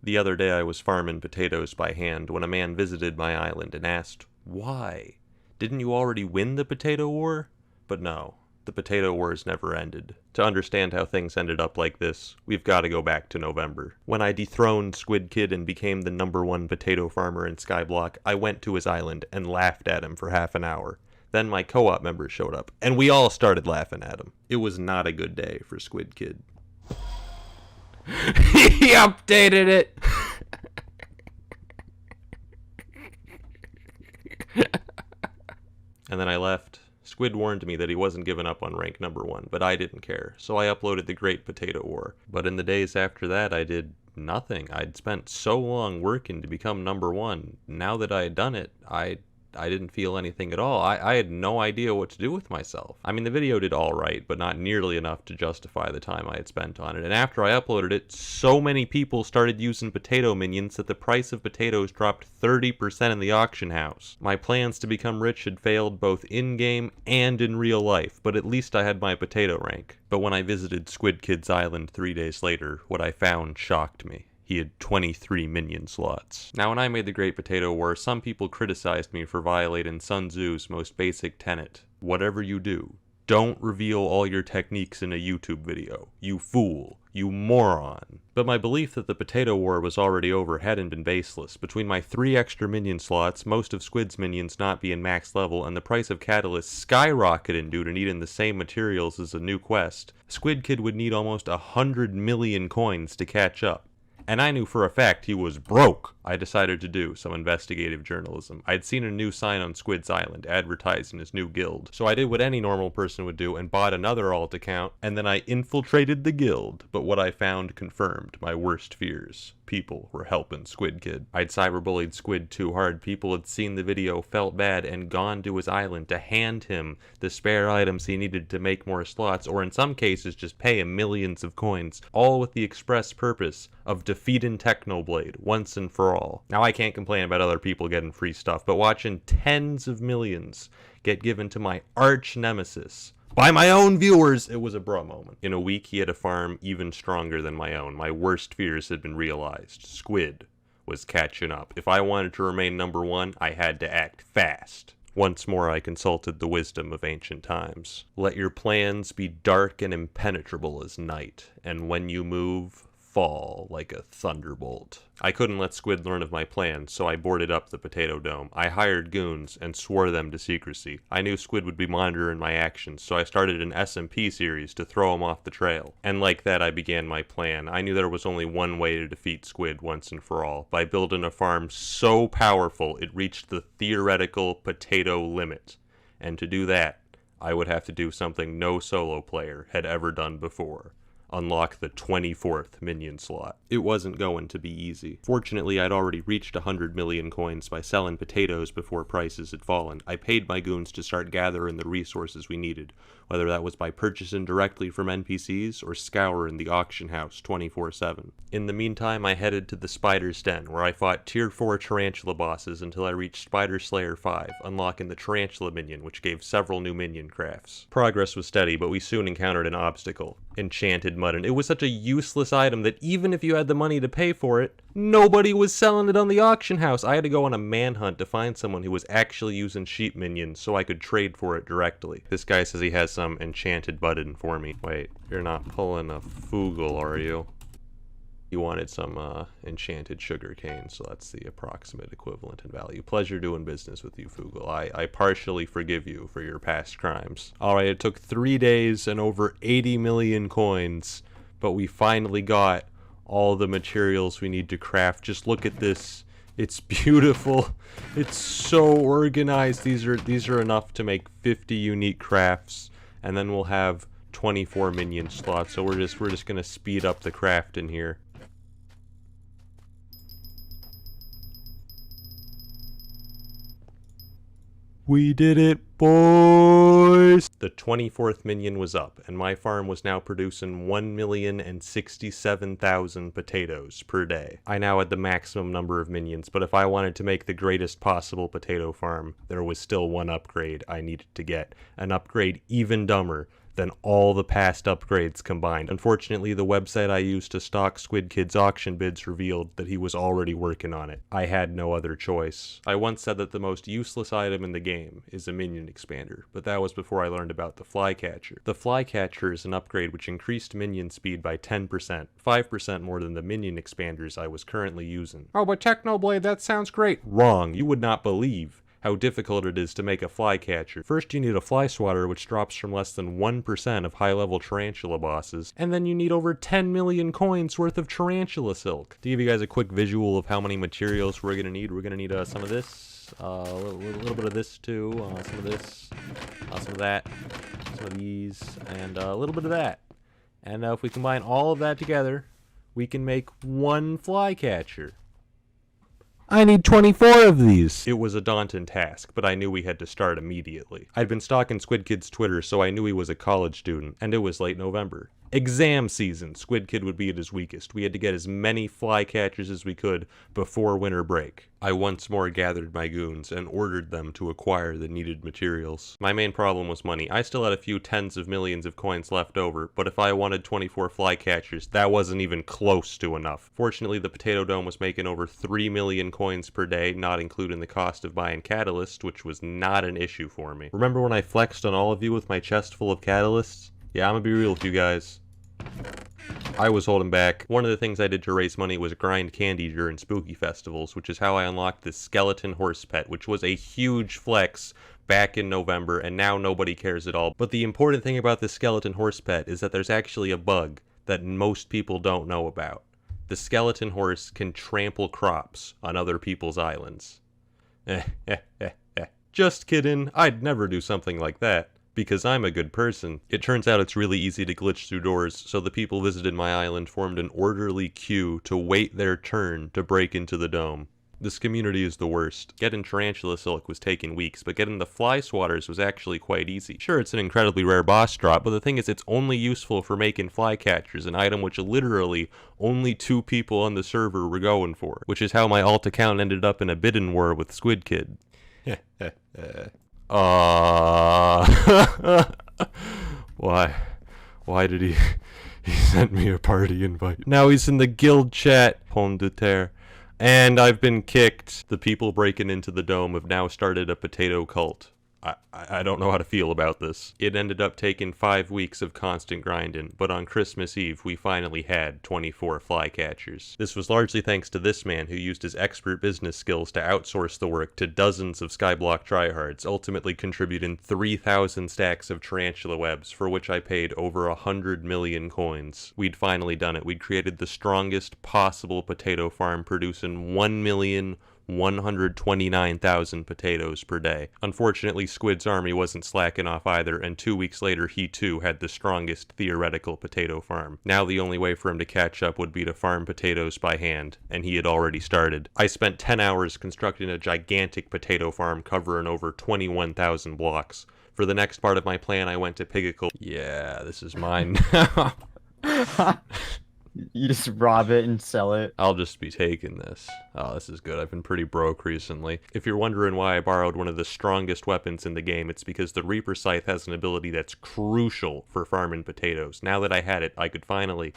The other day I was farming potatoes by hand when a man visited my island and asked, "Why? Didn't you already win the potato war?" But no, the potato wars never ended. To understand how things ended up like this, we've got to go back to November. When I dethroned Squid Kid and became the #1 potato farmer in Skyblock, I went to his island and laughed at him for half an hour. Then my co-op members showed up, and we all started laughing at him. It was not a good day for Squid Kid. He updated it! And then I left. Squid warned me that he wasn't giving up on rank #1, but I didn't care, so I uploaded the Great Potato War. But in the days after that, I did nothing. I'd spent so long working to become #1. Now that I had done it, I didn't feel anything at all. I had no idea what to do with myself. I mean, the video did all right, but not nearly enough to justify the time I had spent on it. And after I uploaded it, so many people started using potato minions that the price of potatoes dropped 30% in the auction house. My plans to become rich had failed both in-game and in real life, but at least I had my potato rank. But when I visited Squid Kid's island 3 days later, what I found shocked me. He had 23 minion slots. Now, when I made the Great Potato War, some people criticized me for violating Sun Tzu's most basic tenet. Whatever you do, don't reveal all your techniques in a YouTube video. You fool. You moron. But my belief that the Potato War was already over hadn't been baseless. Between my 3 extra minion slots, most of Squid's minions not being max level, and the price of catalysts skyrocketing due to needing the same materials as a new quest, Squid Kid would need almost 100 million coins to catch up. And I knew for a fact he was broke. I decided to do some investigative journalism. I'd seen a new sign on Squid's Island advertising his new guild. So I did what any normal person would do and bought another alt account, and then I infiltrated the guild. But what I found confirmed my worst fears. People were helping Squid Kid. I'd cyberbullied Squid too hard. People had seen the video, felt bad, and gone to his island to hand him the spare items he needed to make more slots, or in some cases just pay him millions of coins, all with the express purpose of defeating Technoblade once and for all. Now, I can't complain about other people getting free stuff, but watching tens of millions get given to my arch nemesis by my own viewers, it was a bruh moment. In a week, he had a farm even stronger than my own. My worst fears had been realized. Squid was catching up. If I wanted to remain #1, I had to act fast. Once more, I consulted the wisdom of ancient times. Let your plans be dark and impenetrable as night, and when you move, fall like a thunderbolt. I couldn't let Squid learn of my plans, so I boarded up the Potato Dome. I hired goons and swore them to secrecy. I knew Squid would be monitoring my actions, so I started an SMP series to throw him off the trail. And like that, I began my plan. I knew there was only one way to defeat Squid once and for all, by building a farm so powerful it reached the theoretical potato limit. And to do that, I would have to do something no solo player had ever done before. Unlock the 24th minion slot. It wasn't going to be easy. Fortunately, I'd already reached 100 million coins by selling potatoes before prices had fallen. I paid my goons to start gathering the resources we needed, whether that was by purchasing directly from NPCs or scouring the auction house 24/7. In the meantime, I headed to the Spider's Den, where I fought Tier 4 Tarantula bosses until I reached Spider Slayer 5, unlocking the Tarantula minion, which gave several new minion crafts. Progress was steady, but we soon encountered an obstacle. Enchanted Mutton. It was such a useless item that even if you had the money to pay for it, nobody was selling it on the auction house. I had to go on a manhunt to find someone who was actually using sheep minions so I could trade for it directly. This guy says he has some enchanted button for me. Wait, you're not pulling a Fugle, are you? You wanted some enchanted sugar cane, so that's the approximate equivalent in value. Pleasure doing business with you, Fugle. I partially forgive you for your past crimes. Alright, it took 3 days and over 80 million coins, but we finally got all the materials we need to craft. Just look at this. It's beautiful. It's so organized. These are enough to make 50 unique crafts, and then we'll have 24 minion slots. So we're just gonna speed up the craft in here. We did it, boys! The 24th minion was up, and my farm was now producing 1,067,000 potatoes per day. I now had the maximum number of minions, but if I wanted to make the greatest possible potato farm, there was still one upgrade I needed to get. An upgrade even dumber than all the past upgrades combined. Unfortunately, the website I used to stock Squid Kid's auction bids revealed that he was already working on it. I had no other choice. I once said that the most useless item in the game is a minion expander, but that was before I learned about the flycatcher. The flycatcher is an upgrade which increased minion speed by 10%, 5% more than the minion expanders I was currently using. Oh, but Technoblade, that sounds great. Wrong. You would not believe how difficult it is to make a flycatcher. First, you need a fly swatter, which drops from less than 1% of high-level tarantula bosses, and then you need over 10 million coins worth of tarantula silk. To give you guys a quick visual of how many materials we're gonna need some of this, a little bit of this too, some of this, some of that, some of these, and a little bit of that. And if we combine all of that together, we can make one flycatcher. I need 24 of these. It was a daunting task, but I knew we had to start immediately. I'd been stalking Squid Kid's Twitter, so I knew he was a college student, and it was late November. Exam season, Squid Kid would be at his weakest. We had to get as many flycatchers as we could before winter break. I once more gathered my goons and ordered them to acquire the needed materials. My main problem was money. I still had a few tens of millions of coins left over, but if I wanted 24 flycatchers, that wasn't even close to enough. Fortunately, the Potato Dome was making over 3 million coins per day, not including the cost of buying catalyst, which was not an issue for me. Remember when I flexed on all of you with my chest full of catalysts? Yeah, I'm gonna be real with you guys. I was holding back. One of the things I did to raise money was grind candy during spooky festivals, which is how I unlocked this skeleton horse pet, which was a huge flex back in November, and now nobody cares at all. But the important thing about this skeleton horse pet is that there's actually a bug that most people don't know about. The skeleton horse can trample crops on other people's islands. Just kidding, I'd never do something like that. Because I'm a good person. It turns out it's really easy to glitch through doors, so the people visited my island formed an orderly queue to wait their turn to break into the dome. This community is the worst. Getting tarantula silk was taking weeks, but getting the fly swatters was actually quite easy. Sure, it's an incredibly rare boss drop, but the thing is it's only useful for making flycatchers, an item which literally only 2 people on the server were going for, which is how my alt account ended up in a bidding war with Squid Kid. Why did he sent me a party invite? Now he's in the guild chat, pomme de terre. And I've been kicked. The people breaking into the dome have now started a potato cult. I don't know how to feel about this. It ended up taking 5 weeks of constant grinding, but on Christmas Eve, we finally had 24 flycatchers. This was largely thanks to this man who used his expert business skills to outsource the work to dozens of Skyblock tryhards, ultimately contributing 3,000 stacks of tarantula webs, for which I paid over 100 million coins. We'd finally done it. We'd created the strongest possible potato farm, producing 1,129,000 potatoes per day. Unfortunately, Squid's army wasn't slacking off either, and 2 weeks later he too had the strongest theoretical potato farm. Now the only way for him to catch up would be to farm potatoes by hand, and he had already started. I spent 10 hours constructing a gigantic potato farm covering over 21,000 blocks. For the next part of my plan, I went to Pigacle. Yeah, this is mine now. You just rob it and sell it. I'll just be taking this. Oh, this is good. I've been pretty broke recently. If you're wondering why I borrowed one of the strongest weapons in the game, it's because the Reaper Scythe has an ability that's crucial for farming potatoes. Now that I had it, I could finally...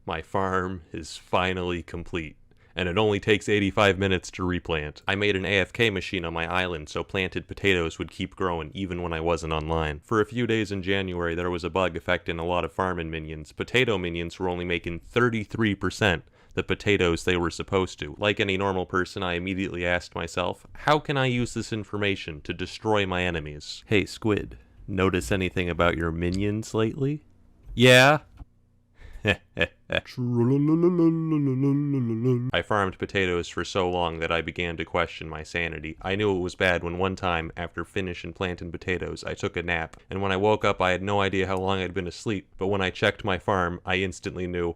My farm is finally complete. And it only takes 85 minutes to replant. I made an AFK machine on my island so planted potatoes would keep growing even when I wasn't online. For a few days in January, there was a bug affecting a lot of farming minions. Potato minions were only making 33% the potatoes they were supposed to. Like any normal person, I immediately asked myself, how can I use this information to destroy my enemies? Hey Squid, notice anything about your minions lately? Yeah? I farmed potatoes for so long that I began to question my sanity. I knew it was bad when one time, after finishing planting potatoes, I took a nap, and when I woke up I had no idea how long I'd been asleep, but when I checked my farm, I instantly knew,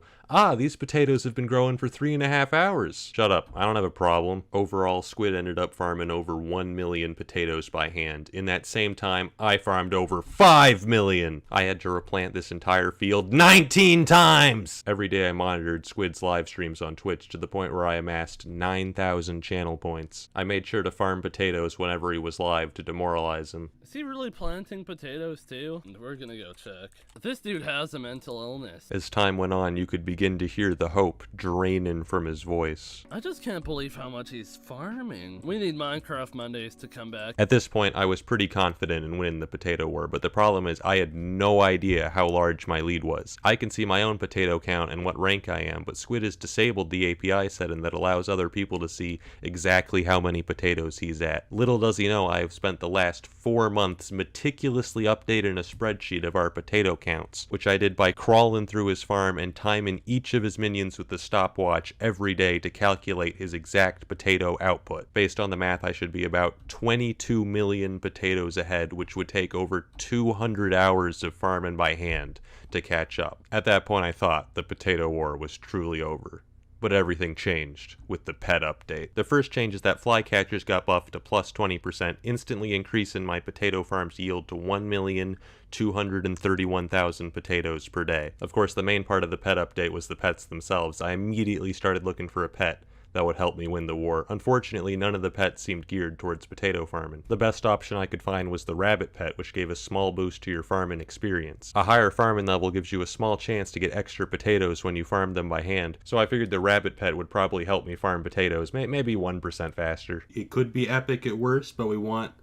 these potatoes have been growing for 3.5 hours. Shut up, I don't have a problem. Overall, Squid ended up farming over 1 million potatoes by hand. In that same time, I farmed over 5 million! I had to replant this entire field 19 times! Every day I monitored Squid's live streams on Twitch to the point where I amassed 9,000 channel points. I made sure to farm potatoes whenever he was live to demoralize him. Is he really planting potatoes too? We're gonna go check. This dude has a mental illness. As time went on, you could begin to hear the hope draining from his voice. I just can't believe how much he's farming. We need Minecraft Mondays to come back. At this point, I was pretty confident in winning the potato war, but the problem is I had no idea how large my lead was. I can see my own potato count and what rank I am, but Squid has disabled the API setting that allows other people to see exactly how many potatoes he's at. Little does he know I have spent the last 4 months meticulously updating a spreadsheet of our potato counts, which I did by crawling through his farm and timing each of his minions with the stopwatch every day to calculate his exact potato output. Based on the math, I should be about 22 million potatoes ahead, which would take over 200 hours of farming by hand to catch up. At that point, I thought the potato war was truly over. But everything changed with the pet update. The first change is that flycatchers got buffed to plus 20%, instantly increasing my potato farm's yield to 1,231,000 potatoes per day. Of course, the main part of the pet update was the pets themselves. I immediately started looking for a pet that would help me win the war. Unfortunately, none of the pets seemed geared towards potato farming. The best option I could find was the rabbit pet, which gave a small boost to your farming experience. A higher farming level gives you a small chance to get extra potatoes when you farm them by hand, so I figured the rabbit pet would probably help me farm potatoes, maybe 1% faster. It could be epic at worst, but we want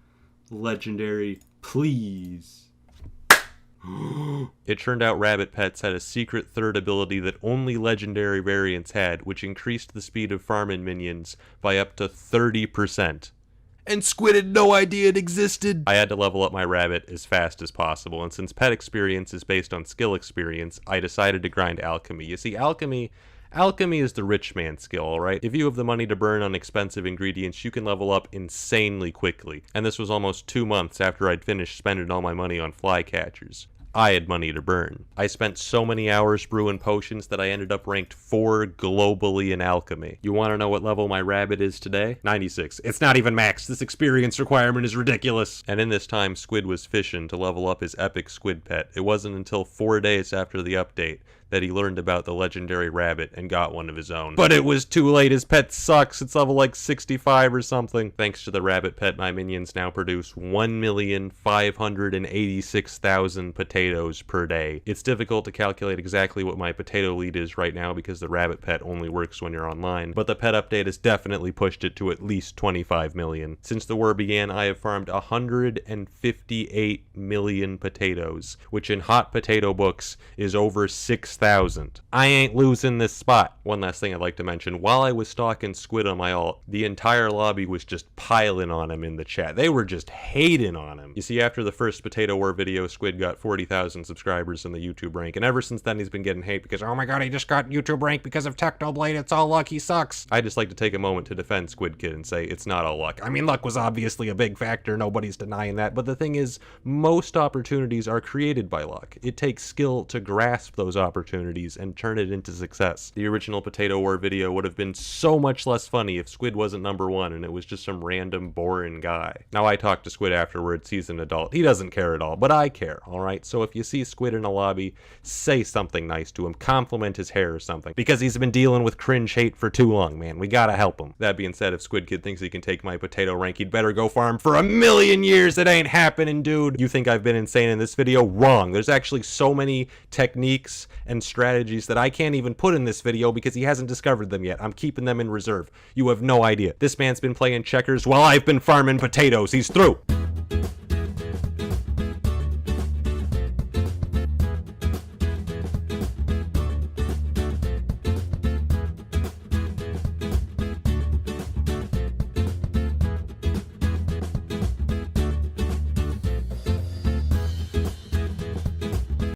legendary, please. It turned out rabbit pets had a secret third ability that only legendary variants had, which increased the speed of farming minions by up to 30%. And Squid had no idea it existed! I had to level up my rabbit as fast as possible, and since pet experience is based on skill experience, I decided to grind alchemy. You see, alchemy is the rich man's skill, alright? If you have the money to burn on expensive ingredients, you can level up insanely quickly. And this was almost 2 months after I'd finished spending all my money on flycatchers. I had money to burn. I spent so many hours brewing potions that I ended up ranked 4 globally in alchemy. You want to know what level my rabbit is today? 96. It's not even max. This experience requirement is ridiculous. And in this time, Squid was fishing to level up his epic squid pet. It wasn't until 4 days after the update that he learned about the legendary rabbit and got one of his own. But it was too late. His pet sucks. It's level like 65 or something. Thanks to the rabbit pet, my minions now produce 1,586,000 potatoes per day. It's difficult to calculate exactly what my potato lead is right now because the rabbit pet only works when you're online, but the pet update has definitely pushed it to at least 25 million. Since the war began, I have farmed 158 million potatoes, which in hot potato books is over 6,000. I ain't losing this spot. One last thing I'd like to mention. While I was stalking Squid on my alt, the entire lobby was just piling on him in the chat. They were just hating on him. You see, after the first Potato War video, Squid got 40,000 subscribers in the YouTube rank, and ever since then he's been getting hate because, oh my god, he just got YouTube rank because of Technoblade, it's all luck, he sucks. I just like to take a moment to defend Squid Kid and say it's not all luck. I mean, luck was obviously a big factor, nobody's denying that, but the thing is, most opportunities are created by luck. It takes skill to grasp those opportunities and turn it into success. The original Potato War video would have been so much less funny if Squid wasn't #1 and it was just some random boring guy. Now I talked to Squid afterwards, he's an adult. He doesn't care at all, but I care, alright? So if you see Squid in a lobby, say something nice to him, compliment his hair or something, because he's been dealing with cringe hate for too long, man. We gotta help him. That being said, if Squid Kid thinks he can take my potato rank, he'd better go farm for 1,000,000 years. It ain't happening, dude. You think I've been insane in this video? Wrong. There's actually so many techniques and strategies that I can't even put in this video because he hasn't discovered them yet. I'm keeping them in reserve. You have no idea. This man's been playing checkers while I've been farming potatoes. He's through.